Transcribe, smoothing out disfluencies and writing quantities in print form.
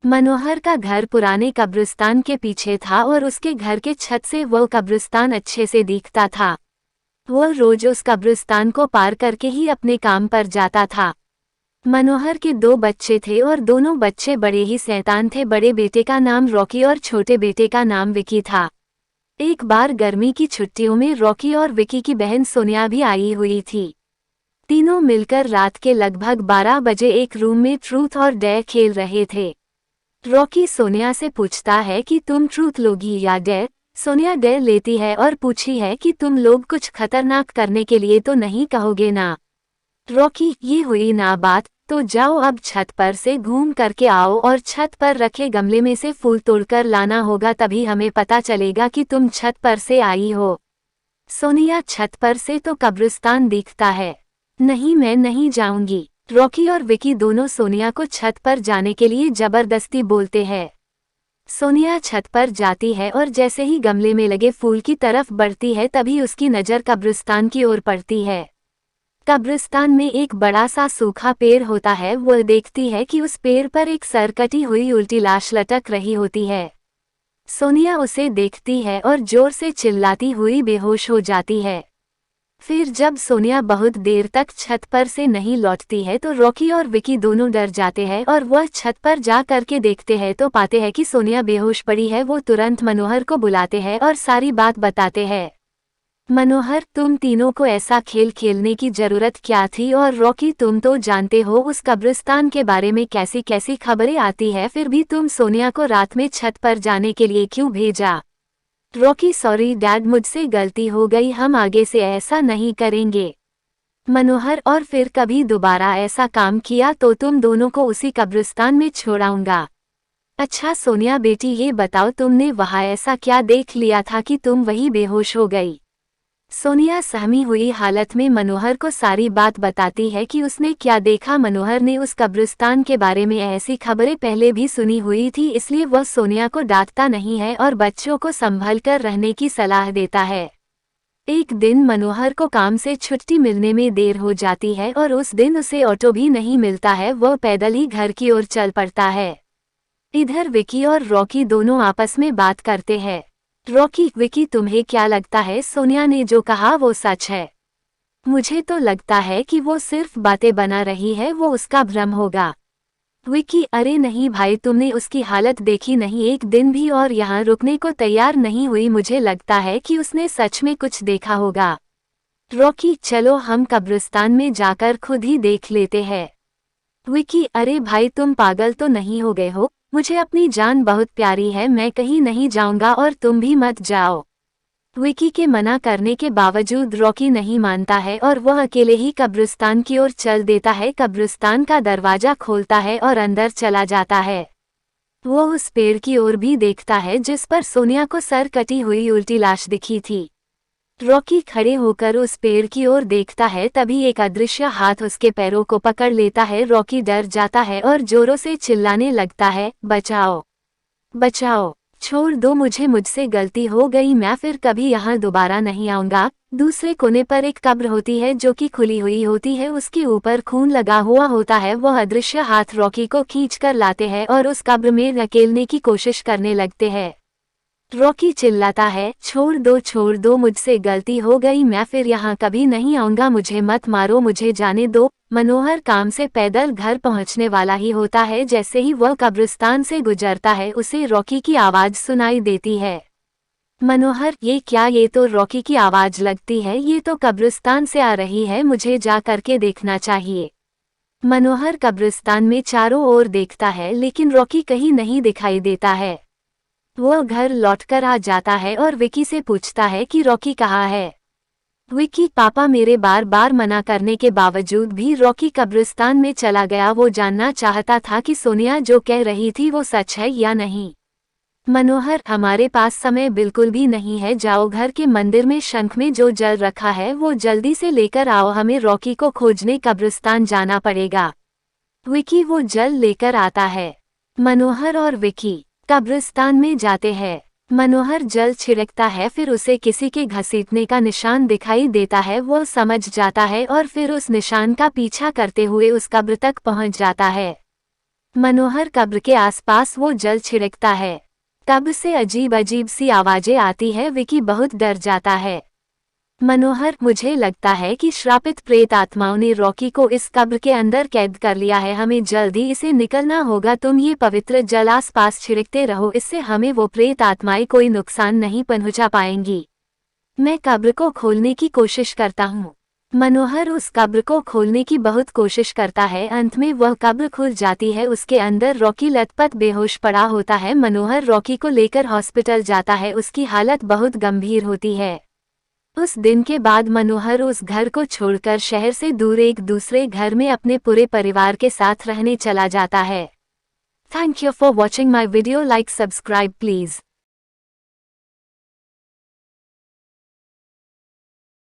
मनोहर का घर पुराने कब्रिस्तान के पीछे था और उसके घर के छत से वो कब्रिस्तान अच्छे से दिखता था। वो रोज उस कब्रिस्तान को पार करके ही अपने काम पर जाता था। मनोहर के 2 बच्चे थे और दोनों बच्चे बड़े ही शैतान थे। बड़े बेटे का नाम रॉकी और छोटे बेटे का नाम विकी था। एक बार गर्मी की छुट्टियों में रॉकी और विकी की बहन सोनिया भी आई हुई थी। तीनों मिलकर रात के लगभग 12 बजे एक रूम में ट्रूथ और डेयर खेल रहे थे। रॉकी सोनिया से पूछता है कि तुम ट्रूथ लोगी या डेयर। सोनिया डेयर लेती है और पूछी है कि तुम लोग कुछ खतरनाक करने के लिए तो नहीं कहोगे ना। रॉकी, ये हुई ना बात, तो जाओ अब छत पर से घूम करके आओ और छत पर रखे गमले में से फूल तोड़कर लाना होगा, तभी हमें पता चलेगा कि तुम छत पर से आई हो। सोनिया, छत पर से तो कब्रिस्तान दिखता है। नहीं, मैं नहीं जाऊंगी। रॉकी और विकी दोनों सोनिया को छत पर जाने के लिए जबरदस्ती बोलते हैं। सोनिया छत पर जाती है और जैसे ही गमले में लगे फूल की तरफ बढ़ती है तभी उसकी नज़र कब्रिस्तान की ओर पड़ती है। कब्रिस्तान में एक बड़ा सा सूखा पेड़ होता है। वो देखती है कि उस पेड़ पर एक सरकटी हुई उल्टी लाश लटक रही होती है। सोनिया उसे देखती है और जोर से चिल्लाती हुई बेहोश हो जाती है। फिर जब सोनिया बहुत देर तक छत पर से नहीं लौटती है तो रॉकी और विकी दोनों डर जाते हैं और वह छत पर जा करके देखते हैं तो पाते हैं कि सोनिया बेहोश पड़ी है। वो तुरंत मनोहर को बुलाते हैं और सारी बात बताते हैं। मनोहर, तुम तीनों को ऐसा खेल खेलने की जरूरत क्या थी? और रॉकी, तुम तो जानते हो उस कब्रिस्तान के बारे में कैसी कैसी खबरें आती है, फिर भी तुम सोनिया को रात में छत पर जाने के लिए क्यों भेजा? रॉकी, सॉरी डैड, मुझसे गलती हो गई, हम आगे से ऐसा नहीं करेंगे। मनोहर, और फिर कभी दोबारा ऐसा काम किया तो तुम दोनों को उसी कब्रिस्तान में छोड़ाऊंगा। अच्छा सोनिया बेटी, ये बताओ तुमने वहाँ ऐसा क्या देख लिया था कि तुम वही बेहोश हो गई? सोनिया सहमी हुई हालत में मनोहर को सारी बात बताती है कि उसने क्या देखा। मनोहर ने उस कब्रिस्तान के बारे में ऐसी खबरें पहले भी सुनी हुई थी, इसलिए वह सोनिया को डांटता नहीं है और बच्चों को संभल कर रहने की सलाह देता है। एक दिन मनोहर को काम से छुट्टी मिलने में देर हो जाती है और उस दिन उसे ऑटो भी नहीं मिलता है। वह पैदल ही घर की ओर चल पड़ता है। इधर विकी और रॉकी दोनों आपस में बात करते हैं। रॉकी, विकी, तुम्हें क्या लगता है सोनिया ने जो कहा वो सच है? मुझे तो लगता है कि वो सिर्फ बातें बना रही है, वो उसका भ्रम होगा। विकी, अरे नहीं भाई, तुमने उसकी हालत देखी नहीं, एक दिन भी और यहाँ रुकने को तैयार नहीं हुई। मुझे लगता है कि उसने सच में कुछ देखा होगा। रॉकी, चलो हम कब्रिस्तान में जाकर खुद ही देख लेते हैं। विकी, अरे भाई तुम पागल तो नहीं हो गए हो? मुझे अपनी जान बहुत प्यारी है, मैं कहीं नहीं जाऊंगा और तुम भी मत जाओ। विकी के मना करने के बावजूद रॉकी नहीं मानता है और वह अकेले ही कब्रिस्तान की ओर चल देता है। कब्रिस्तान का दरवाजा खोलता है और अंदर चला जाता है। वो उस पेड़ की ओर भी देखता है जिस पर सोनिया को सर कटी हुई उल्टी लाश दिखी थी। रॉकी खड़े होकर उस पेड़ की ओर देखता है, तभी एक अदृश्य हाथ उसके पैरों को पकड़ लेता है। रॉकी डर जाता है और जोरों से चिल्लाने लगता है, बचाओ बचाओ, छोड़ दो मुझे, मुझसे गलती हो गई, मैं फिर कभी यहाँ दोबारा नहीं आऊंगा। दूसरे कोने पर एक कब्र होती है जो कि खुली हुई होती है, उसके ऊपर खून लगा हुआ होता है। वह अदृश्य हाथ रॉकी को खींच कर लाते हैं और उस कब्र में धकेलने की कोशिश करने लगते हैं। रॉकी चिल्लाता है, छोड़ दो, मुझसे गलती हो गई, मैं फिर यहाँ कभी नहीं आऊंगा, मुझे मत मारो, मुझे जाने दो। मनोहर काम से पैदल घर पहुँचने वाला ही होता है। जैसे ही वह कब्रिस्तान से गुजरता है उसे रॉकी की आवाज़ सुनाई देती है। मनोहर, ये क्या? ये तो रॉकी की आवाज़ लगती है, ये तो कब्रिस्तान से आ रही है, मुझे जा करके देखना चाहिए। मनोहर कब्रिस्तान में चारों ओर देखता है लेकिन रॉकी कहीं नहीं दिखाई देता है। वो घर लौटकर आ जाता है और विकी से पूछता है कि रॉकी कहाँ है। विकी, पापा, मेरे बार बार मना करने के बावजूद भी रॉकी कब्रिस्तान में चला गया। वो जानना चाहता था कि सोनिया जो कह रही थी वो सच है या नहीं। मनोहर, हमारे पास समय बिल्कुल भी नहीं है, जाओ घर के मंदिर में शंख में जो जल रखा है वो जल्दी से लेकर आओ, हमें रॉकी को खोजने कब्रिस्तान जाना पड़ेगा। विकी वो जल लेकर आता है। मनोहर और विकी कब्रिस्तान में जाते हैं। मनोहर जल छिड़कता है, फिर उसे किसी के घसीटने का निशान दिखाई देता है। वो समझ जाता है और फिर उस निशान का पीछा करते हुए उस कब्र तक पहुंच जाता है। मनोहर कब्र के आसपास वो जल छिड़कता है। कब्र से अजीब अजीब सी आवाजें आती है। विकी बहुत डर जाता है। मनोहर, मुझे लगता है कि श्रापित प्रेत आत्माओं ने रॉकी को इस कब्र के अंदर कैद कर लिया है। हमें जल्दी इसे निकलना होगा। तुम ये पवित्र जल आस पास छिड़कते रहो, इससे हमें वो प्रेत आत्माएं कोई नुकसान नहीं पहुंचा पाएंगी। मैं कब्र को खोलने की कोशिश करता हूँ। मनोहर उस कब्र को खोलने की बहुत कोशिश करता है। अंत में वह कब्र खुल जाती है। उसके अंदर रॉकी लथपथ बेहोश पड़ा होता है। मनोहर रॉकी को लेकर हॉस्पिटल जाता है। उसकी हालत बहुत गंभीर होती है। उस दिन के बाद मनोहर उस घर को छोड़कर शहर से दूर एक दूसरे घर में अपने पूरे परिवार के साथ रहने चला जाता है। Thank you for watching my video. Like subscribe please.